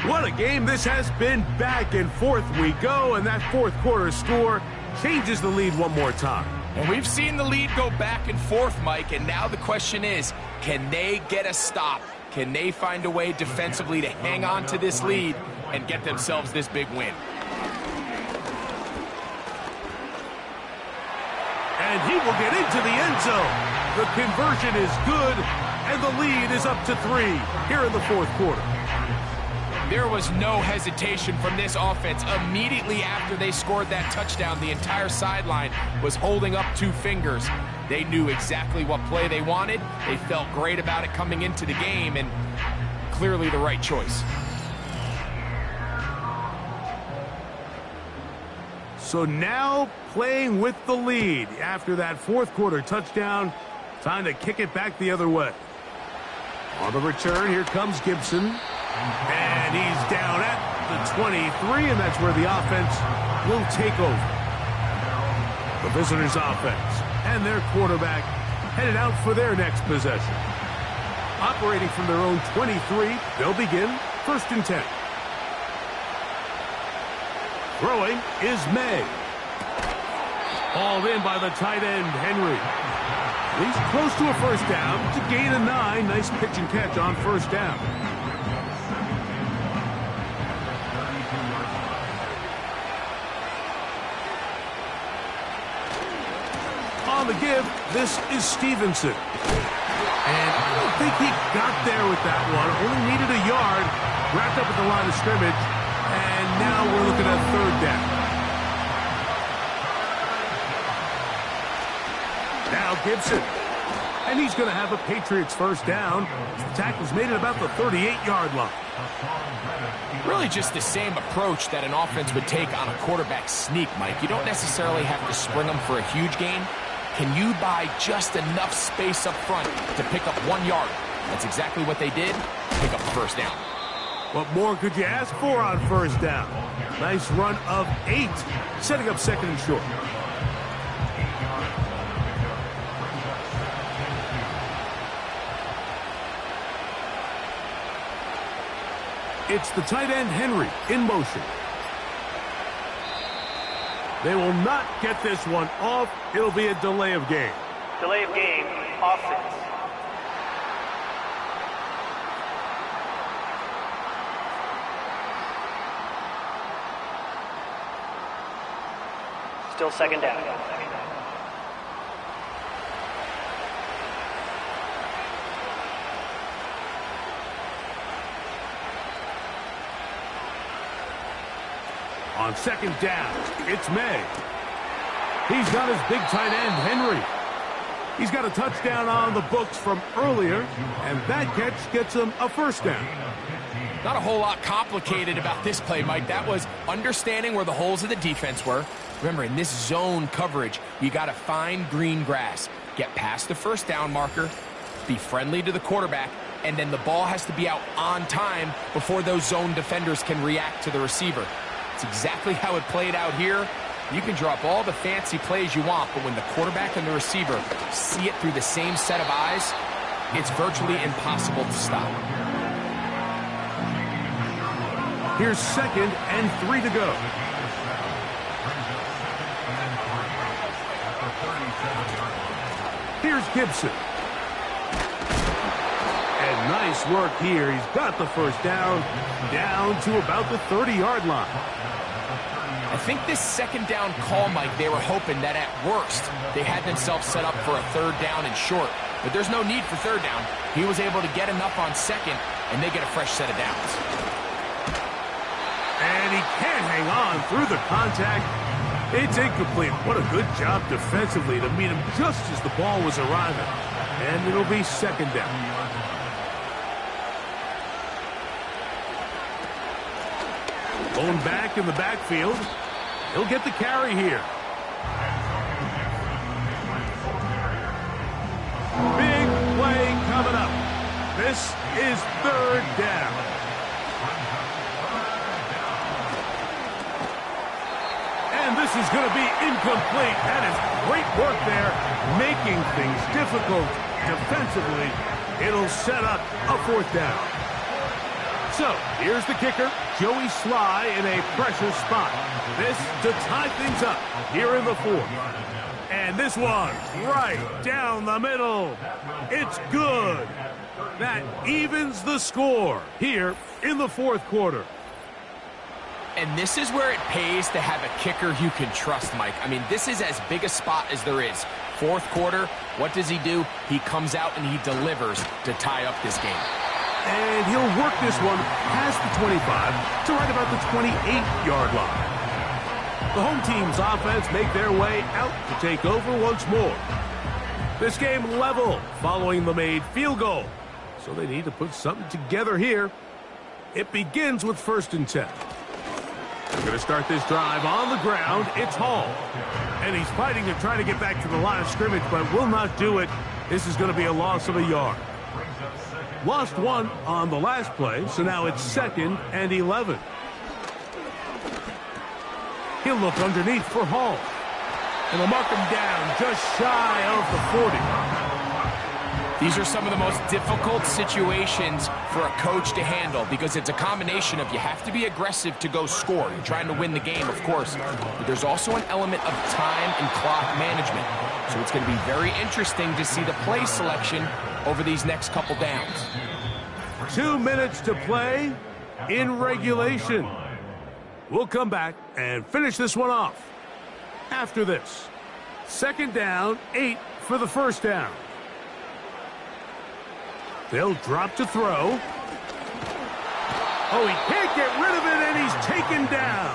What a game this has been. Back and forth we go, and that 4th quarter score changes the lead one more time. And we've seen the lead go back and forth, Mike, and now the question is, can they get a stop? Can they find a way defensively to hang on to this lead and get themselves this big win? And he will get into the end zone. The conversion is good, and the lead is up to 3 here in the 4th quarter. There was no hesitation from this offense. Immediately after they scored that touchdown, the entire sideline was holding up 2 fingers. They knew exactly what play they wanted. They felt great about it coming into the game, and clearly the right choice. So now playing with the lead after that 4th quarter touchdown, time to kick it back the other way. On the return, here comes Gibson. And he's down at the 23, and that's where the offense will take over. The visitors' offense and their quarterback headed out for their next possession. Operating from their own 23, they'll begin 1st and 10. Throwing is May. Hauled in by the tight end, Henry. He's close to a first down. It's a gain of 9. Nice pitch and catch on first down. On the give, this is Stevenson. And I don't think he got there with that one. Only needed a yard. Wrapped up at the line of scrimmage. And now we're looking at 3rd down. Now Gibson. And he's going to have a Patriots first down. The tackle's made at about the 38-yard line. Really just the same approach that an offense would take on a quarterback sneak, Mike. You don't necessarily have to spring them for a huge gain. Can you buy just enough space up front to pick up 1 yard? That's exactly what they did. Pick up the first down. What more could you ask for on first down? Nice run of 8, setting up 2nd and short. It's the tight end, Henry, in motion. They will not get this one off. It'll be a delay of game. Delay of game, offense. Still 2nd down. On second down, it's May. He's got his big tight end, Henry. He's got a touchdown on the books from earlier, and that catch gets him a first down. Not a whole lot complicated about this play, Mike. That was understanding where the holes of the defense were. Remember, in this zone coverage, you got to find green grass, get past the first down marker, be friendly to the quarterback, and then the ball has to be out on time before those zone defenders can react to the receiver. It's exactly how it played out here. You can draw up all the fancy plays you want, but when the quarterback and the receiver see it through the same set of eyes, it's virtually impossible to stop. Here's 2nd and 3 to go. Here's Gibson. And nice work here. He's got the first down to about the 30-yard line. I think this second down call, Mike, they were hoping that at worst they had themselves set up for a third down and short. But there's no need for third down. He was able to get enough on second, and they get a fresh set of downs. And he can't hang on through the contact. It's incomplete. What a good job defensively to meet him just as the ball was arriving. And it'll be second down. Going back in the backfield. He'll get the carry here. Big play coming up. This is third down. And this is going to be incomplete. That is great work there, making things difficult defensively. It'll set up a fourth down. So, here's the kicker, Joey Sly in a pressure spot. This to tie things up here in the fourth. And this one right down the middle. It's good. That evens the score here in the fourth quarter. And this is where it pays to have a kicker you can trust, Mike. I mean, this is as big a spot as there is. Fourth quarter, what does he do? He comes out and he delivers to tie up this game. And he'll work this one past the 25 to right about the 28-yard line. The home team's offense make their way out to take over once more. This game level following the made field goal. So they need to put something together here. It begins with 1st and 10. They're going to start this drive on the ground. It's Hall. And he's fighting to try to get back to the line of scrimmage, but will not do it. This is going to be a loss of a yard. Lost one on the last play, so now it's 2nd and 11. He'll look underneath for Hall. And they'll mark him down just shy of the 40. These are some of the most difficult situations for a coach to handle because it's a combination of you have to be aggressive to go score. You're trying to win the game, of course, but there's also an element of time and clock management. So it's going to be very interesting to see the play selection over these next couple downs. 2 minutes to play in regulation. We'll come back and finish this one off after this. 2nd down, 8 for the first down. They'll drop to throw. Oh, he can't get rid of it, and he's taken down.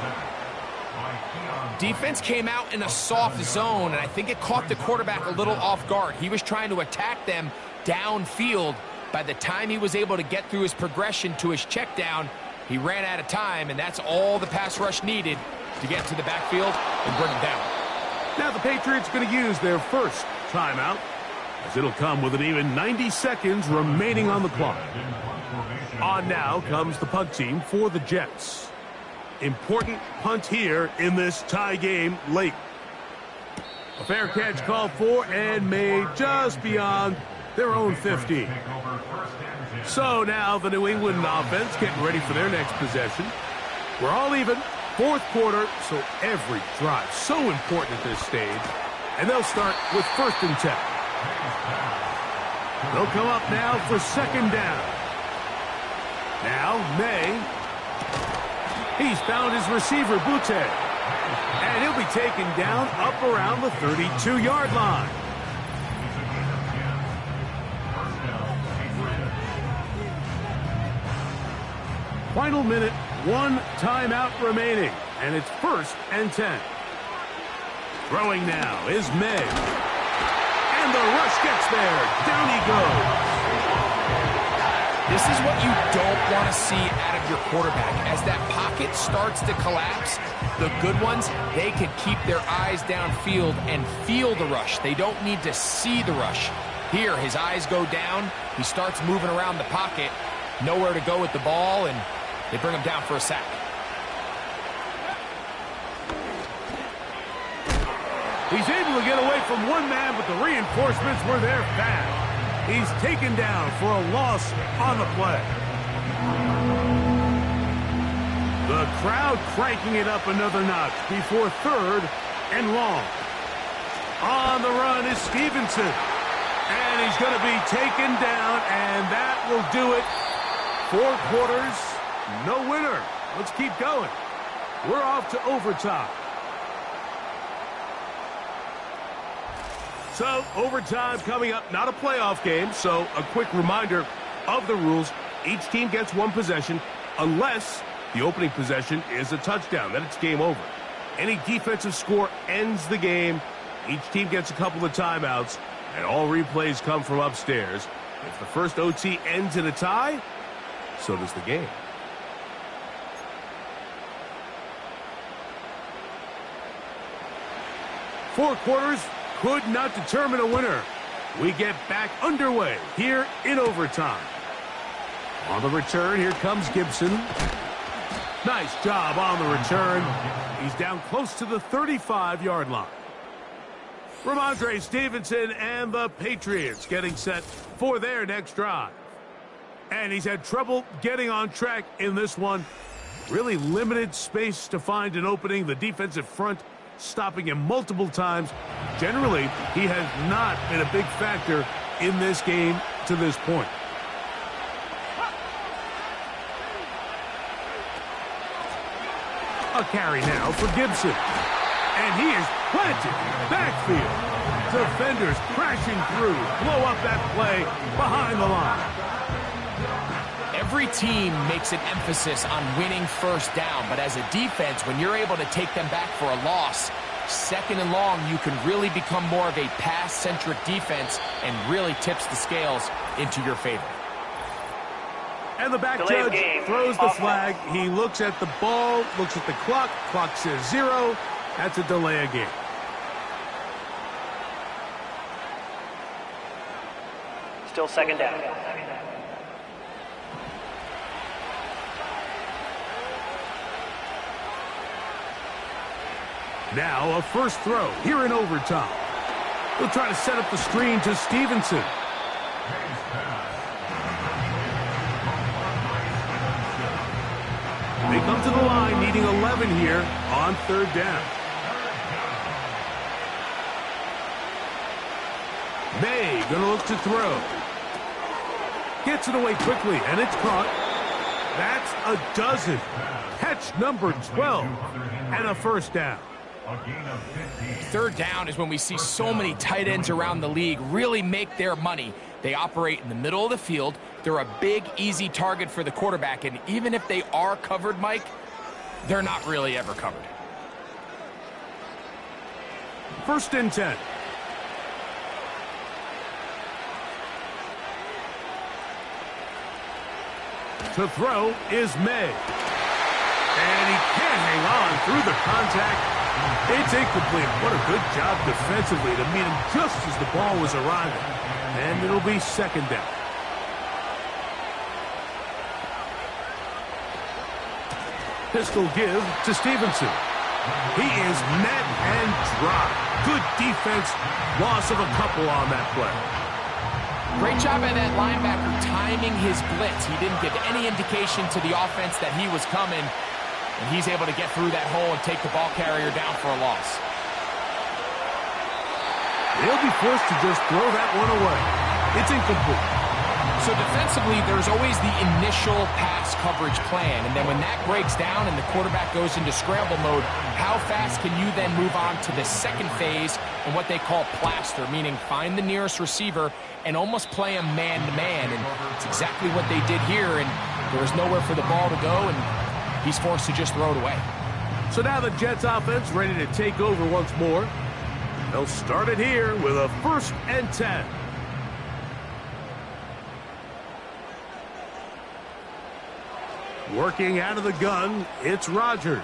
Defense came out in a soft zone, and I think it caught the quarterback a little off guard. He was trying to attack them downfield. By the time he was able to get through his progression to his check down, he ran out of time, and that's all the pass rush needed to get to the backfield and bring him down. Now the Patriots going to use their first timeout, as it'll come with an even 90 seconds remaining on the clock. On now comes the punt team for the Jets. Important punt here in this tie game late. A fair catch called for and made just beyond their own 50. So now the New England offense getting ready for their next possession. We're all even, fourth quarter, so every drive so important at this stage. And they'll start with 1st and 10. They'll come up now for 2nd down. Now May. He's found his receiver, Butte. And he'll be taken down up around the 32-yard line. Final minute, 1 timeout remaining. and it's 1st and 10. Throwing now is May. And the rush gets there. Down he goes. This is what you don't want to see out of your quarterback. As that pocket starts to collapse, the good ones, they can keep their eyes downfield and feel the rush. They don't need to see the rush. Here, his eyes go down. He starts moving around the pocket. Nowhere to go with the ball, and they bring him down for a sack. He's able to get away from one man, but the reinforcements were there fast. He's taken down for a loss on the play. The crowd cranking it up another notch before 3rd and long. On the run is Stevenson. And he's going to be taken down, and that will do it. 4 quarters, no winner. Let's keep going. We're off to overtime. So, overtime coming up, not a playoff game, so a quick reminder of the rules. Each team gets 1 possession unless the opening possession is a touchdown. Then it's game over. Any defensive score ends the game. Each team gets a couple of timeouts, and all replays come from upstairs. If the first OT ends in a tie, so does the game. Four quarters could not determine a winner. We get back underway here in overtime. On the return, here comes Gibson. Nice job on the return. He's down close to the 35-yard line. Ramondre Stevenson and the Patriots getting set for their next drive. And he's had trouble getting on track in this one. Really limited space to find an opening. The defensive front stopping him multiple times. Generally, he has not been a big factor in this game to this point. A carry now for Gibson. And he is planted backfield. Defenders crashing through. Blow up that play behind the line. Every team makes an emphasis on winning first down, but as a defense, when you're able to take them back for a loss, 2nd and long, you can really become more of a pass-centric defense and really tips the scales into your favor. And the back judge throws the flag. He looks at the ball, looks at the clock. Clock says 0. That's a delay of game. Still 2nd down. Now a first throw here in overtime. He'll try to set up the screen to Stevenson. They come to the line needing 11 here on 3rd down. May gonna look to throw. Gets it away quickly, and it's caught. That's a dozen. Catch number 12 and a first down. 3rd down is when we see so many tight ends around the league really make their money. They operate in the middle of the field. They're a big, easy target for the quarterback, and even if they are covered, Mike, they're not really ever covered. 1st and 10. To throw is May. And he can't hang on through the contact. It's incomplete. What a good job defensively to meet him just as the ball was arriving. And it'll be 2nd down. Pistol give to Stevenson. He is met and dropped. Good defense. Loss of a couple on that play. Great job by that linebacker timing his blitz. He didn't give any indication to the offense that he was coming, and he's able to get through that hole and take the ball carrier down for a loss. They'll be forced to just throw that one away. It's incomplete. So defensively, there's always the initial pass coverage plan, and then when that breaks down and the quarterback goes into scramble mode, how fast can you then move on to the second phase and what they call plaster, meaning find the nearest receiver and almost play him man-to-man, and it's exactly what they did here, and there was nowhere for the ball to go, and he's forced to just throw it away. So now the Jets offense ready to take over once more. They'll start it here with a 1st and 10. Working out of the gun, it's Rodgers.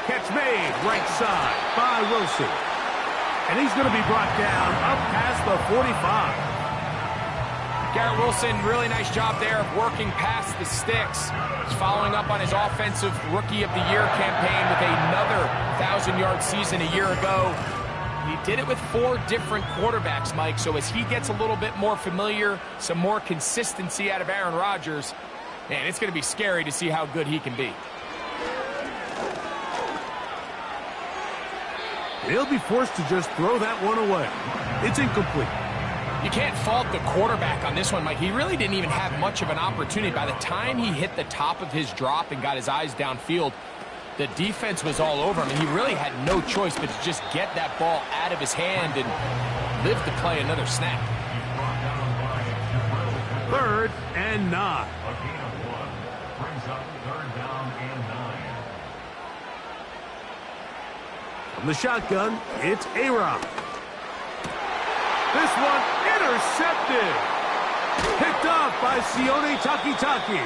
Catch made right side by Wilson. And he's going to be brought down up past the 45. Garrett Wilson, really nice job there of working past the sticks. He's following up on his offensive Rookie of the Year campaign with another 1,000-yard season a year ago. He did it with 4 different quarterbacks, Mike, so as he gets a little bit more familiar, some more consistency out of Aaron Rodgers, man, it's going to be scary to see how good he can be. He'll be forced to just throw that one away. It's incomplete. You can't fault the quarterback on this one, Mike. He really didn't even have much of an opportunity. By the time he hit the top of his drop and got his eyes downfield, the defense was all over him, and he really had no choice but to just get that ball out of his hand and live to play another snap. 3rd and 9. Brings up 3rd down and 9. From the shotgun, it's A-Rod. This one intercepted. Picked off by Sione Takitaki.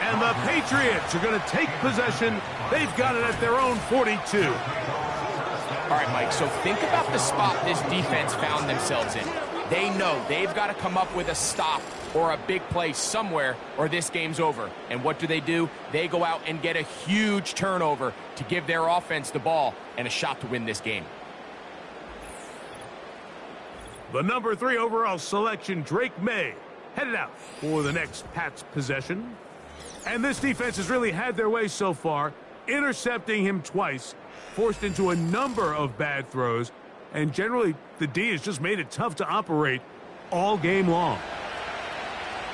And the Patriots are going to take possession. They've got it at their own 42. All right, Mike, so think about the spot this defense found themselves in. They know they've got to come up with a stop or a big play somewhere or this game's over. And what do? They go out and get a huge turnover to give their offense the ball and a shot to win this game. The number 3 overall selection, Drake May, headed out for the next Pats possession. And this defense has really had their way so far, intercepting him twice, forced into a number of bad throws, and generally the D has just made it tough to operate all game long.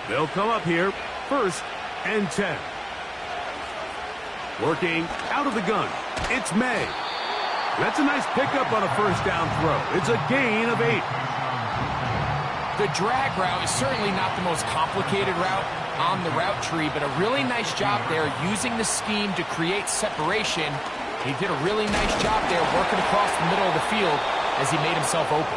They'll come up here, 1st and 10. Working out of the gun, it's May. That's a nice pickup on a 1st down throw. It's a gain of 8. The drag route is certainly not the most complicated route on the route tree, but a really nice job there using the scheme to create separation. He did a really nice job there working across the middle of the field as he made himself open.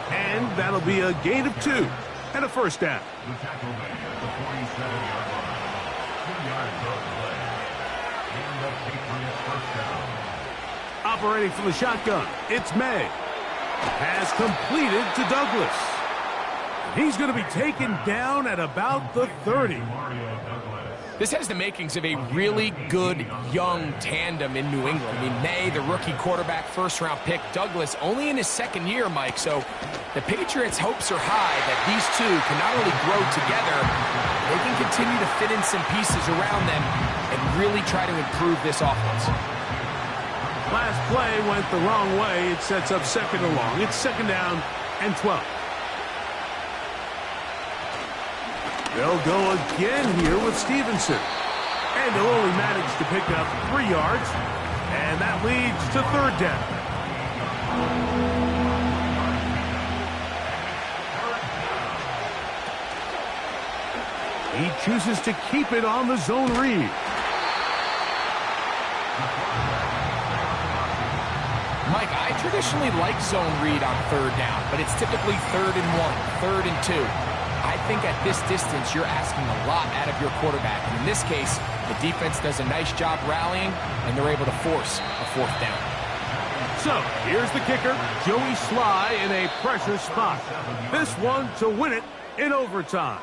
And that'll be a gain of 2 and a 1st down. The tackle made at the 47-yard line. 2 yards on play. And the Patriots 1st down. Operating from the shotgun, it's May. Pass completed to Douglas. He's going to be taken down at about the 30. This has the makings of a really good young tandem in New England. I mean, May, the rookie quarterback, 1st-round pick. Douglas, only in his 2nd year, Mike. So the Patriots' hopes are high that these two can not only grow together, they can continue to fit in some pieces around them and really try to improve this offense. Last play went the wrong way. It sets up 2nd and long. It's 2nd down and 12. They'll go again here with Stevenson. And they'll only manage to pick up 3 yards. And that leads to 3rd down. He chooses to keep it on the zone read. Mike, I traditionally like zone read on 3rd down, but it's typically 3rd and 1, 3rd and 2. I think at this distance, you're asking a lot out of your quarterback. And in this case, the defense does a nice job rallying, and they're able to force a 4th down. So, here's the kicker, Joey Sly in a pressure spot. This one to win it in overtime.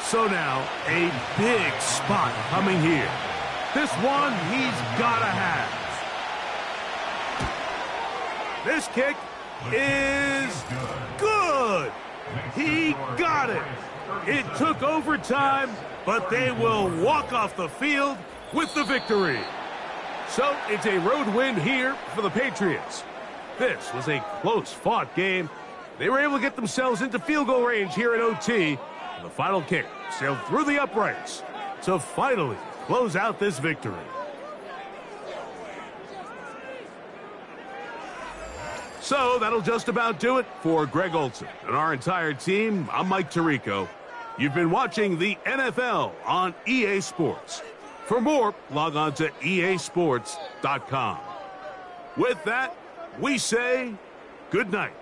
So now, a big spot coming here. This one he's got to have. This kick is good. He got it. It took overtime, but they will walk off the field with the victory. So it's a road win here for the Patriots. This was a close-fought game. They were able to get themselves into field goal range here at OT. And the final kick sailed through the uprights to finally close out this victory. So that'll just about do it for Greg Olson and our entire team. I'm Mike Tirico. You've been watching the NFL on EA Sports. For more, log on to easports.com. With that, we say good night.